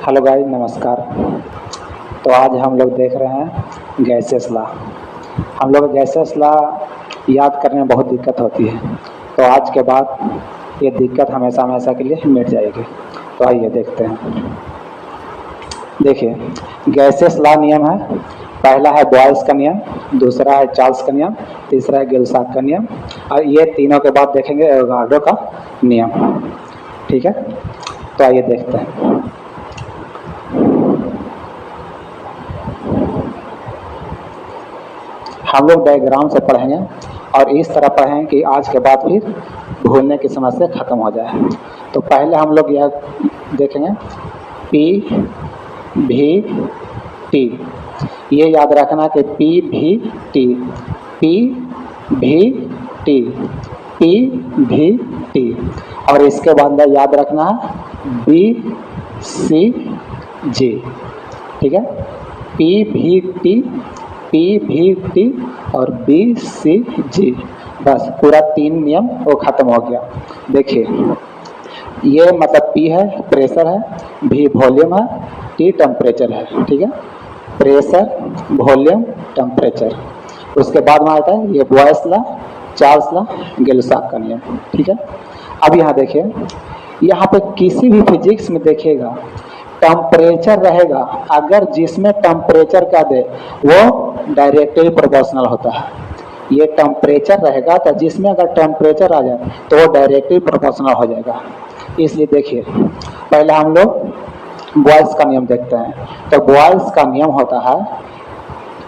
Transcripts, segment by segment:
Hello guys, नमस्कार। तो आज हम लोग देख रहे हैं गैसेस लॉ। हम लोग गैसेस लॉ याद करने में बहुत दिक्कत होती है, तो आज के बाद ये दिक्कत हमेशा हमेशा के लिए मिट जाएगी। तो आइए देखते हैं। देखिए, गैसेस लॉ नियम है। पहला है बॉयल्स का नियम, दूसरा है चार्ल्स का नियम, तीसरा है गिल-साक का नियम, और ये तीनों के बाद देखेंगे एवोगाड्रो का नियम। ठीक है, तो आइए देखते हैं। हम लोग डायग्राम से पढ़ेंगे और इस तरह पढ़ेंगे कि आज के बाद फिर भूलने की समस्या खत्म हो जाए। तो पहले हम लोग यह देखेंगे पी भी टी। ये याद रखना कि पी भी टी, पी भी टी, पी भी टी। और इसके बाद याद रखना है बी सी जी। ठीक है, पी भी टी, पी भी टी और बी सी जी। बस पूरा तीन नियम वो खत्म हो गया। देखिए, ये मतलब पी है प्रेशर है, भी वॉल्यूम है, टी टेम्परेचर है। ठीक है, प्रेशर, वॉल्यूम, टेम्परेचर। उसके बाद में आता है ये बॉयल्स लॉ, चार्ल्स लॉ, गिल-साक का नियम। ठीक है, अब यहाँ देखिए, यहाँ पे किसी भी फिजिक्स में देखिएगा टेम्परेचर रहेगा, अगर जिसमें टेम्परेचर क्या दे वो डायरेक्टली प्रोपोर्शनल होता है। ये टेम्परेचर रहेगा तो जिसमें अगर टेम्परेचर आ जाए तो वो डायरेक्टली प्रोपोर्शनल हो जाएगा। इसलिए देखिए, पहले हम लोग बॉयल्स का नियम देखते हैं। तो बॉयल्स का नियम होता है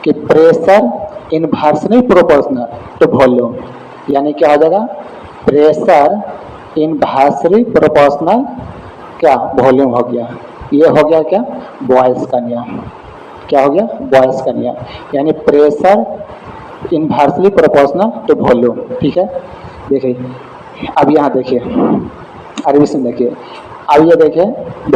कि pressure inversely proportional to volume, यानी क्या हो जाएगा, प्रेशर इनवर्सली प्रोपोर्शनल क्या वॉल्यूम हो गया। ये हो गया क्या, बॉयल्स का नियम। क्या हो गया, बॉयल्स का नियम, यानी pressure inversely proportional to volume. ठीक है, देखिए अब यहाँ देखिए, अरबी में देखिए, अब ये देखिए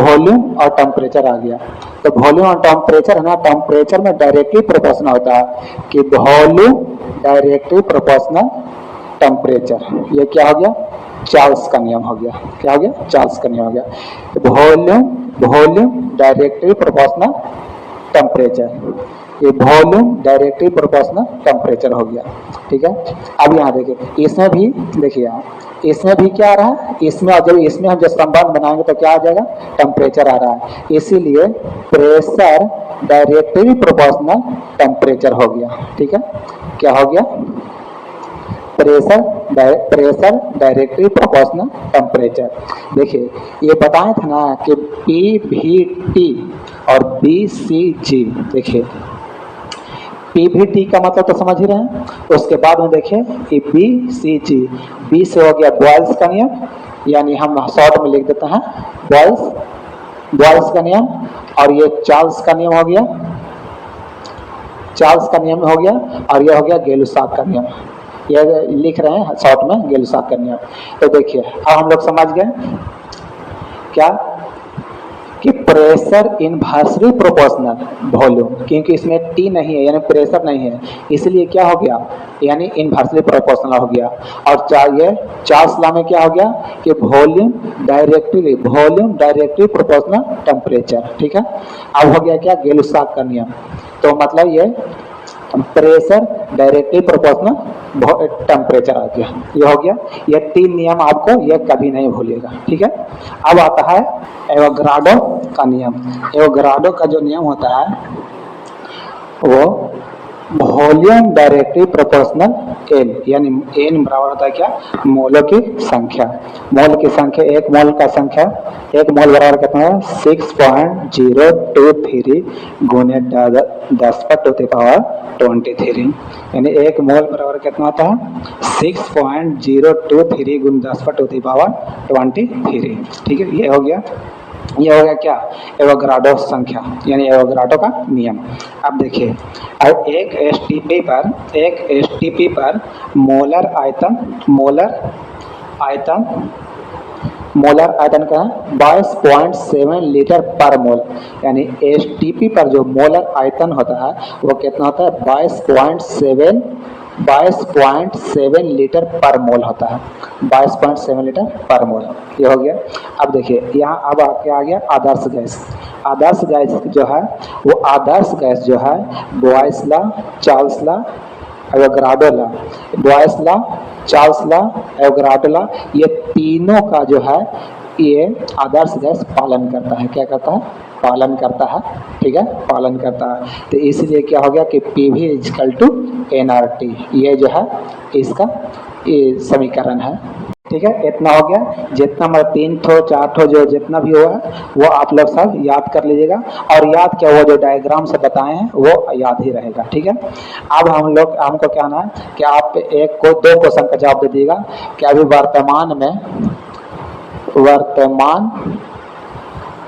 वॉल्यूम और टेम्परेचर आ गया। तो वॉल्यूम और टेम्परेचर है ना, टेम्परेचर में डायरेक्टली प्रोपोर्शनल होता है कि वॉल्यूम डायरेक्टली प्रोपोर्शनल टेम्परेचर। ये क्या हो गया, चार्ल्स का नियम हो गया। क्या हो गया, चार्ल्स का नियम हो गया। तो वॉल्यूम डायरेक्टली प्रोपोर्शनल टेम्परेचर, ये वॉल्यूम डायरेक्टली प्रोपोर्शनल टेम्परेचर हो गया। ठीक है, अब यहाँ देखिए, इसमें भी देखिए, यहाँ इसमें भी क्या आ रहा है, इसमें जब इसमें हम जो संबंध बनाएंगे तो क्या आ जाएगा, टेम्परेचर आ रहा है। इसीलिए प्रेशर डायरेक्टली प्रोपोर्शनल टेम्परेचर हो गया। ठीक है, क्या हो गया, प्रेशर डायरेक्टली प्रोपोर्शनल टेम्परेचर। देखिए, ये बताए थे ना कि पी भी टी और बी सी जी। देखिए, पी भी टी का मतलब तो समझ ही रहे हैं। उसके बाद में देखिए कि बी सी जी, बी से हो गया बॉयल्स का नियम, यानी हम शॉर्ट में लिख देते हैं बॉयल्स का नियम। और ये चार्ल्स का नियम हो गया, चार्ल्स का नियम हो गया। और ये हो गया गिल-साक का नियम, ये लिख रहे हैं शॉर्ट में गिल-साक का नियम। तो देखिए, अब हम लोग समझ गए क्या कि प्रेशर इनवर्सली प्रोपोर्शनल वॉल्यूम, क्योंकि इसमें टी नहीं है यानी प्रेशर नहीं है, इसलिए क्या हो गया, यानी इनवर्सली प्रोपोर्शनल हो गया। और ये चार्ल्स लॉ में क्या हो गया कि वॉल्यूम डायरेक्टली प्रोपोर्शनल टेम्परेचर। ठीक है, अब हो गया क्या, गिल-साक का नियम। तो मतलब ये प्रेशर डायरेक्टली प्रोपोर्शनल टेम्परेचर आ गया। ये हो गया, ये तीन नियम आपको ये कभी नहीं भूलिएगा। ठीक है, अब आता है एवोगाड्रो का नियम। एवोगाड्रो का जो नियम होता है वो वॉल्यूम डायरेक्टली प्रोपोर्शनल एन, यानी एन बराबर होता है क्या, मोलों की संख्या। मोल की संख्या, एक मोल का संख्या, एक मोल बराबर कितना है, 6.023 गुने 10⁻23, यानी एक मोल बराबर कितना होता है, 6.023 गुने 10⁻23। ठीक है, ये हो गया क्या, एवोगाड्रो संख्या, यानी एवोगाड्रो का नियम। अब देखिए, अब एक एसटीपी पर मोलर आयतन का 22.7 लीटर पर मोल, यानी एसटीपी पर जो मोलर आयतन होता है वो कितना होता है, 22.7 लीटर पर मोल होता है। 22.7 लीटर पर मोल, ये हो गया। अब देखिए, यहाँ अब क्या आ गया, आदर्श गैस। आदर्श गैस जो है वो आदर्श गैस जो है boys law, Charles law, Avogadro law, boys law, Charles law, Avogadro law, ये तीनों का जो है ये आदर्श गैस पालन करता है। क्या करता है? पालन करता है। ठीक है, पालन करता है। तो इसलिए क्या हो गया कि PV इजकल टू nRT, ये जो है इसका ये समीकरण है। ठीक है, इतना हो गया। जितना मतलब 3 ठो 4 ठो जो जितना भी हुआ है वो आप लोग सब याद कर लीजिएगा, और याद क्या वो जो डायग्राम से बताए हैं वो याद ही रहेगा। ठीक है, अब हमको क्या ना है कि आप एक को 2 क्वेश्चन का जवाब दे दीजिएगा कि अभी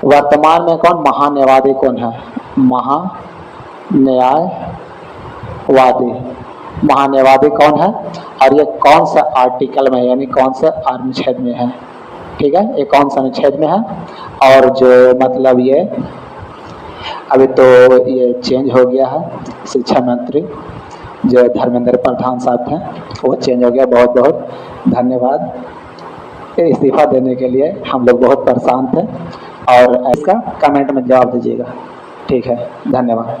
वर्तमान में कौन महान्यायवादी कौन है? महान्यायवादी कौन है, और ये कौन सा आर्टिकल में यानी कौन सा अनुच्छेद में है? ठीक है, ये कौन सा अनुच्छेद में है? और जो मतलब ये अभी तो ये चेंज हो गया है, शिक्षा मंत्री जो धर्मेंद्र प्रधान साहब थे वो चेंज हो गया। बहुत बहुत धन्यवाद इस्तीफा देने के लिए, हम लोग बहुत परेशान थे। और इसका कमेंट में जवाब दीजिएगा। ठीक है, धन्यवाद।